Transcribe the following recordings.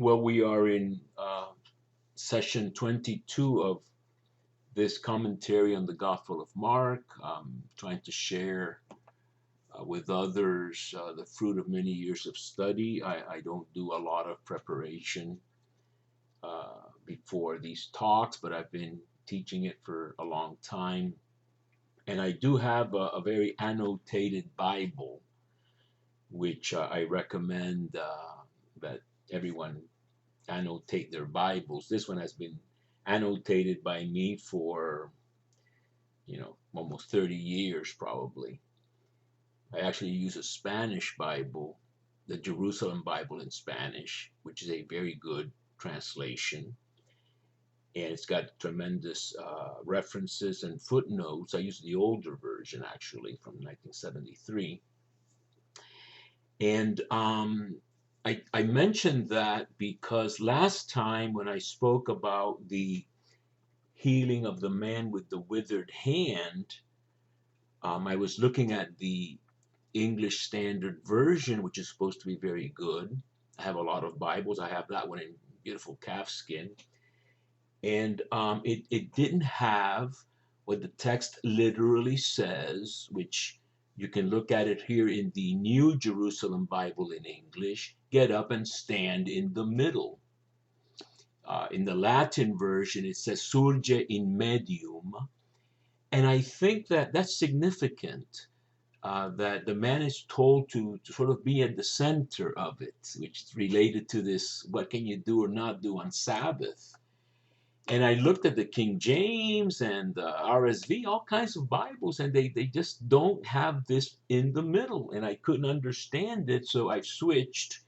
Well, we are in session 22 of this commentary on the Gospel of Mark, trying to share with others the fruit of many years of study. I don't do a lot of preparation before these talks, but I've been teaching it for a long time. And I do have a very annotated Bible, which I recommend that everyone annotate their Bibles. This one has been annotated by me for, almost 30 years probably. I actually use a Spanish Bible, the Jerusalem Bible in Spanish, which is a very good translation. And it's got tremendous references and footnotes. I use the older version actually from 1973. And I mentioned that because last time when I spoke about the healing of the man with the withered hand, I was looking at the English Standard Version, which is supposed to be very good. I have a lot of Bibles. I have that one in beautiful calfskin. And it didn't have what the text literally says, which you can look at it here in the New Jerusalem Bible in English, get up and stand in the middle. In the Latin version, it says surge in medium. And I think that that's significant, that the man is told to sort of be at the center of it, which is related to this, what can you do or not do on Sabbath? And I looked at the King James and the RSV, all kinds of Bibles, and they just don't have this in the middle. And I couldn't understand it, so I switched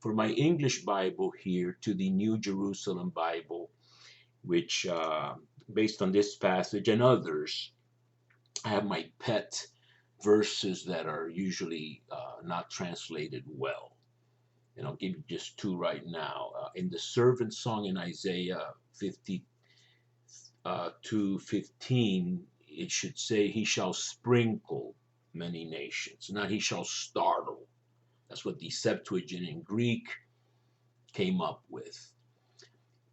for my English Bible here to the New Jerusalem Bible, which, based on this passage and others, I have my pet verses that are usually not translated well. And I'll give you just two right now. In the servant song in Isaiah 52:15, it should say, he shall sprinkle many nations, not he shall startle. That's what the Septuagint in Greek came up with.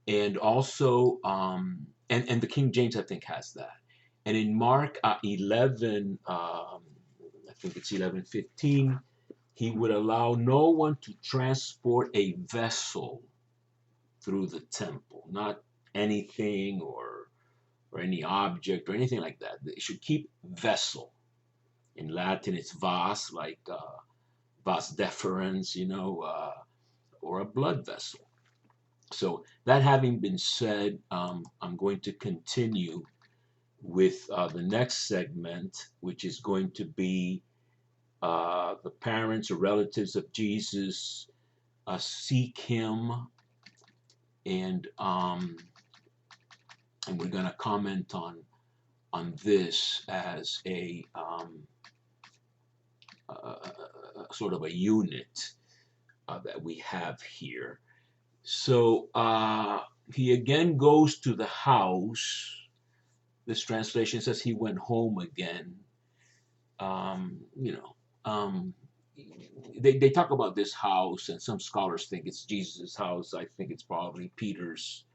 And also, and the King James, I think, has that. And in Mark 11, I think it's 11:15, he would allow no one to transport a vessel through the temple, not anything or any object or anything like that. They should keep vessel. In Latin, it's vas, like vas deferens, or a blood vessel. So that having been said, I'm going to continue with the next segment, which is going to be the parents or relatives of Jesus seek him, and we're going to comment on this as a sort of a unit that we have here. So he again goes to the house. This translation says he went home again. They talk about this house, and some scholars think it's Jesus' house. I think it's probably Peter's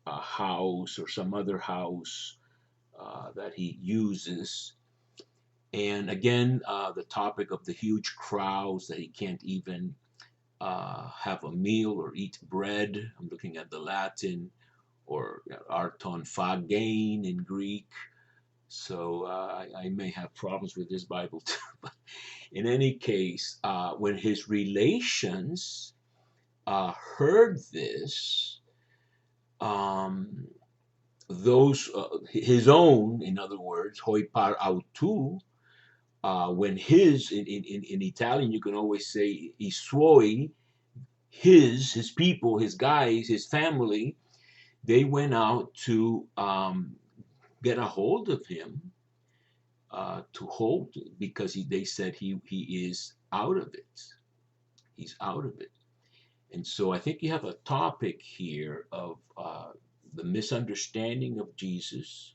house or some other house that he uses. And again, the topic of the huge crowds, that he can't even have a meal or eat bread. I'm looking at the Latin, or arton phagein in Greek. So I may have problems with this Bible too. But in any case, when his relations heard this, those his own, in other words, hoi par autu, when his in Italian you can always say I suoi, his people, his guys, his family, they went out to get a hold of him, to hold, because they said he is out of it. He's out of it. And so I think you have a topic here of the misunderstanding of Jesus.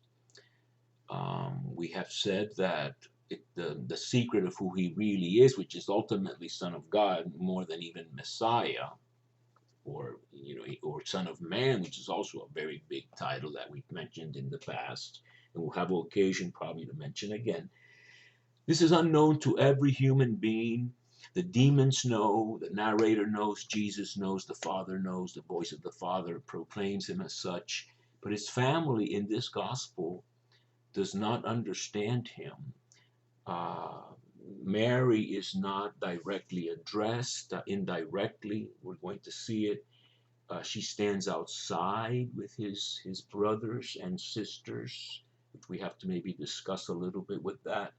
We have said that the secret of who he really is, which is ultimately Son of God more than even Messiah, or or Son of Man, which is also a very big title that we've mentioned in the past, and we'll have occasion probably to mention again. This is unknown to every human being. The demons know, the narrator knows, Jesus knows, the Father knows, the voice of the Father proclaims him as such. But his family in this gospel does not understand him. Uh, Mary is not directly addressed, indirectly. We're going to see it. She stands outside with his brothers and sisters, which we have to maybe discuss a little bit what that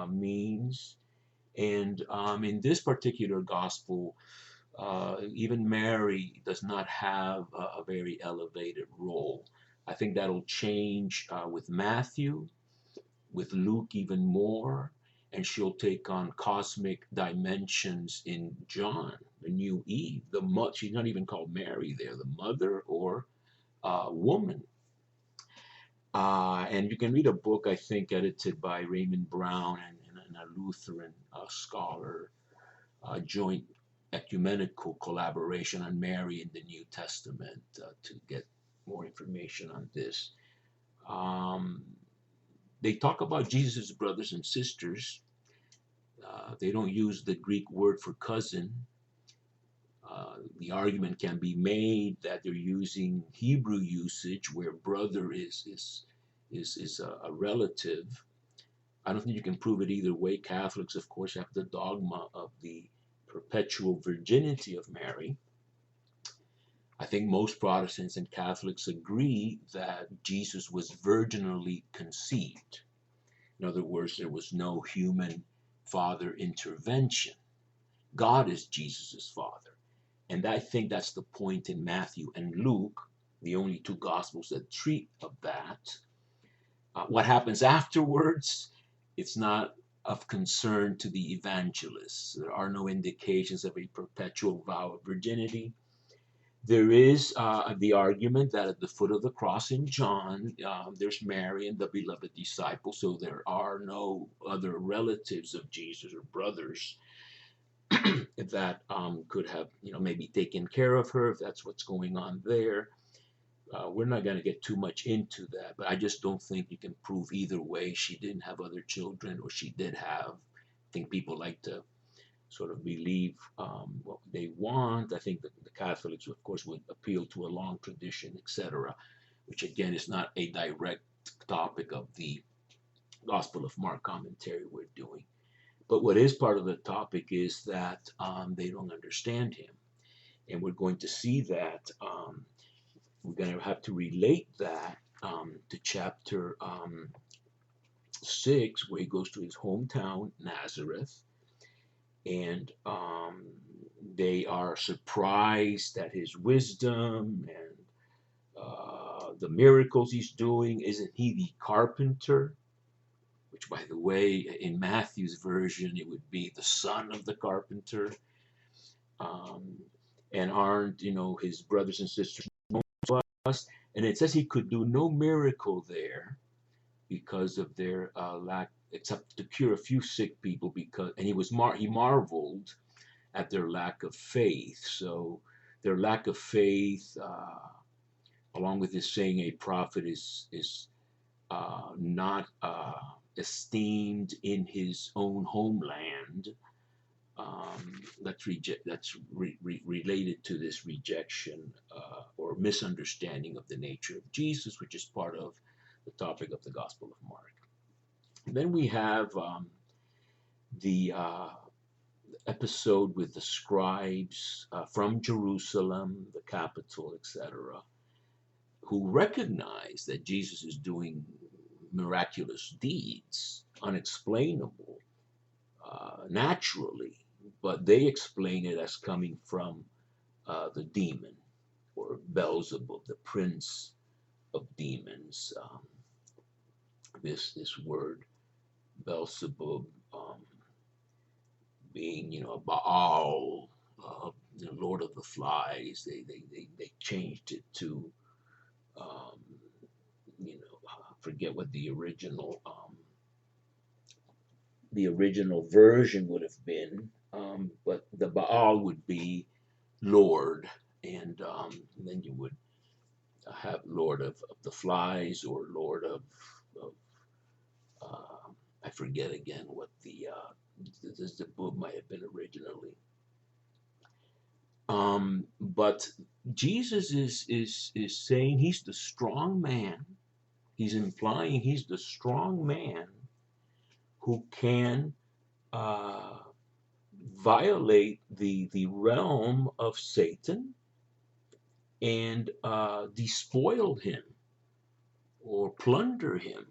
means. And in this particular gospel, even Mary does not have a very elevated role. I think that'll change with Matthew, with Luke even more, and she'll take on cosmic dimensions in John, the new Eve. She's not even called Mary there, the mother or woman. And you can read a book, I think, edited by Raymond Brown and a Lutheran scholar, joint ecumenical collaboration on Mary in the New Testament to get more information on this. They talk about Jesus' brothers and sisters. They don't use the Greek word for cousin. The argument can be made that they're using Hebrew usage where brother is a relative. I don't think you can prove it either way. Catholics, of course, have the dogma of the perpetual virginity of Mary. I think most Protestants and Catholics agree that Jesus was virginally conceived. In other words, there was no human father intervention. God is Jesus' father. And I think that's the point in Matthew and Luke, the only two gospels that treat of that. What happens afterwards, it's not of concern to the evangelists. There are no indications of a perpetual vow of virginity. There is the argument that at the foot of the cross in John, there's Mary and the beloved disciple, so there are no other relatives of Jesus or brothers that could have, maybe taken care of her, if that's what's going on there. We're not going to get too much into that, but I just don't think you can prove either way. She didn't have other children, or she did have. I think people like to sort of believe what they want. I think that the Catholics, of course, would appeal to a long tradition, etc., which again is not a direct topic of the Gospel of Mark commentary we're doing. But what is part of the topic is that they don't understand him. And we're going to see that. We're going to have to relate that to chapter 6, where he goes to his hometown, Nazareth. And they are surprised at his wisdom and the miracles he's doing. Isn't he the carpenter? Which, by the way, in Matthew's version, it would be the son of the carpenter. And aren't, his brothers and sisters known to us? And it says he could do no miracle there because of their lack, except to cure a few sick people. And he marveled at their lack of faith. So their lack of faith, along with his saying a prophet is not esteemed in his own homeland. That's related to this rejection or misunderstanding of the nature of Jesus, which is part of the topic of the Gospel of Mark. And then we have the episode with the scribes from Jerusalem, the capital, etc., who recognize that Jesus is doing miraculous deeds, unexplainable, naturally, but they explain it as coming from the demon, or Beelzebub, the prince of demons. This word Beelzebub being, a Baal, Lord of the Flies. They changed it to, forget what the original version would have been, but the Baal would be Lord, and then you would have Lord of the Flies, or Lord of I forget again what the book might have been originally. But Jesus is saying he's the strong man. He's implying he's the strong man who can uh, violate the realm of Satan and despoil him or plunder him.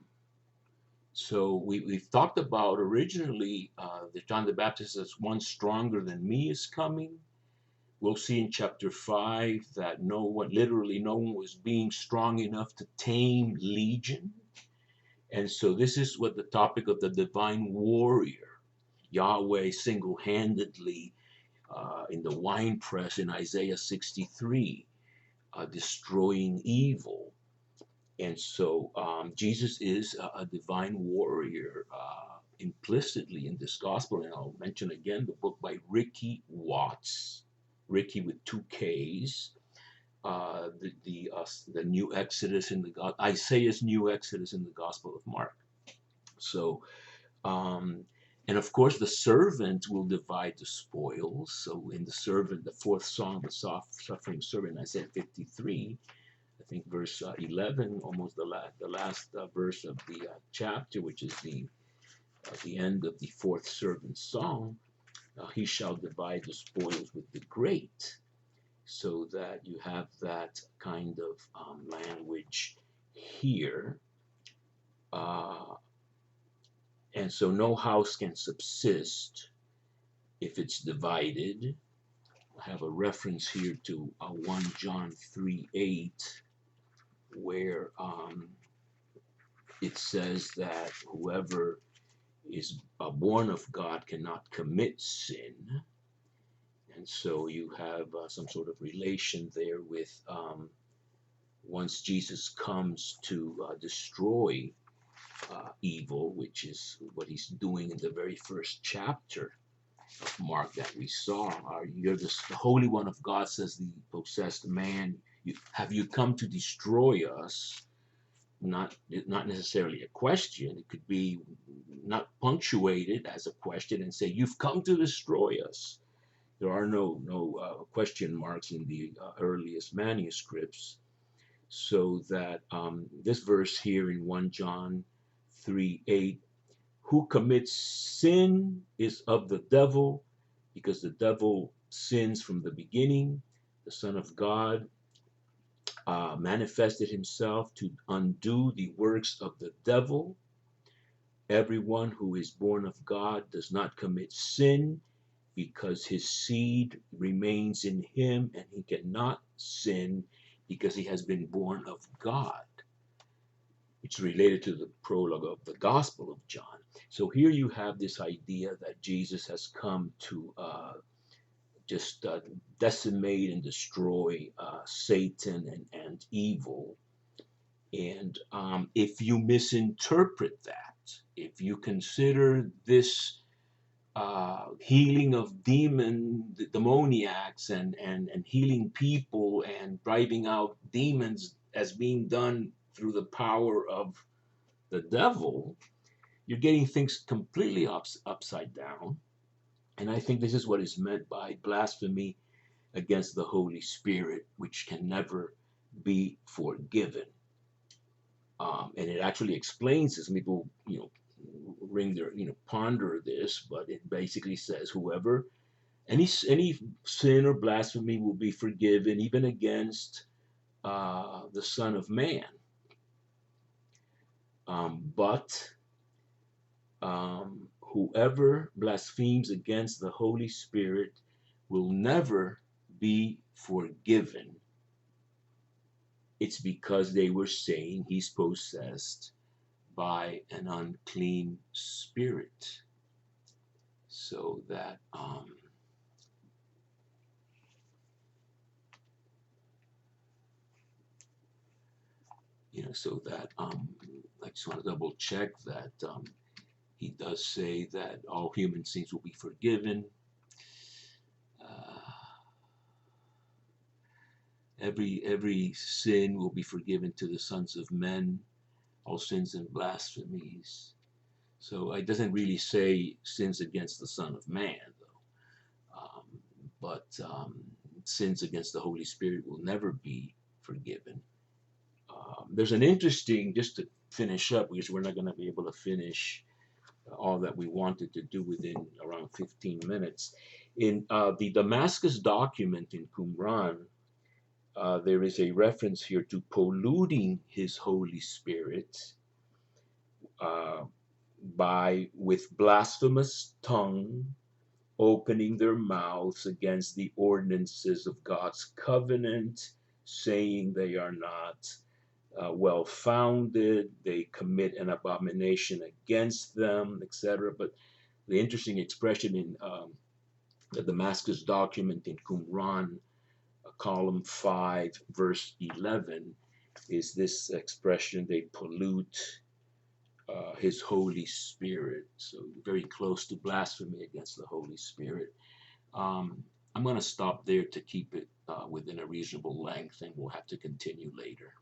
So we've talked about originally that John the Baptist says, one stronger than me is coming. We'll see in chapter 5 that literally no one was being strong enough to tame Legion. And so this is what the topic of the divine warrior, Yahweh single-handedly in the winepress in Isaiah 63, destroying evil. And so Jesus is a divine warrior implicitly in this gospel. And I'll mention again the book by Ricky Watts, Ricky with 2 Ks, the new Exodus in the Isaiah's new Exodus in the Gospel of Mark. So, and of course, the servant will divide the spoils. So, in the servant, the fourth song, the suffering servant, Isaiah 53, I think verse 11, almost the last verse of the chapter, which is the end of the fourth servant song. He shall divide the spoils with the great. So that you have that kind of language here. And so no house can subsist if it's divided. I have a reference here to 1 John 3:8, where it says that whoever is born of God cannot commit sin. And so you have some sort of relation there with once Jesus comes to destroy evil, which is what he's doing in the very first chapter of Mark that we saw. You're the Holy One of God, says the possessed man. Have you come to destroy us? Not necessarily a question. It could be not punctuated as a question and say, you've come to destroy us. There are no question marks in the earliest manuscripts. So that this verse here in 1 John 3:8, who commits sin is of the devil, because the devil sins from the beginning. The Son of God manifested himself to undo the works of the devil. Everyone who is born of God does not commit sin, because his seed remains in him, and he cannot sin because he has been born of God. It's related to the prologue of the Gospel of John. So here you have this idea that Jesus has come to just decimate and destroy Satan and evil. And if you misinterpret that, if you consider this healing of demoniacs and healing people and driving out demons as being done through the power of the devil, you're getting things completely upside down. And I think this is what is meant by blasphemy against the Holy Spirit, which can never be forgiven. And it actually explains this. People, ponder this, but it basically says whoever, any sin or blasphemy will be forgiven, even against the Son of Man. But whoever blasphemes against the Holy Spirit will never be forgiven. It's because they were saying he's possessed by an unclean spirit. So that I just want to double check that he does say that all human sins will be forgiven. every sin will be forgiven to the sons of men, all sins and blasphemies. So it doesn't really say sins against the Son of Man, though. But sins against the Holy Spirit will never be forgiven. There's an interesting, just to finish up, because we're not going to be able to finish all that we wanted to do within around 15 minutes. In the Damascus document in Qumran, there is a reference here to polluting his Holy Spirit uh, by with blasphemous tongue, opening their mouths against the ordinances of God's covenant, saying they are not well founded, they commit an abomination against them, etc. But the interesting expression in the Damascus document in Qumran, column 5, verse 11, is this expression: they pollute his Holy Spirit. So very close to blasphemy against the Holy Spirit. I'm going to stop there to keep it within a reasonable length, and we'll have to continue later.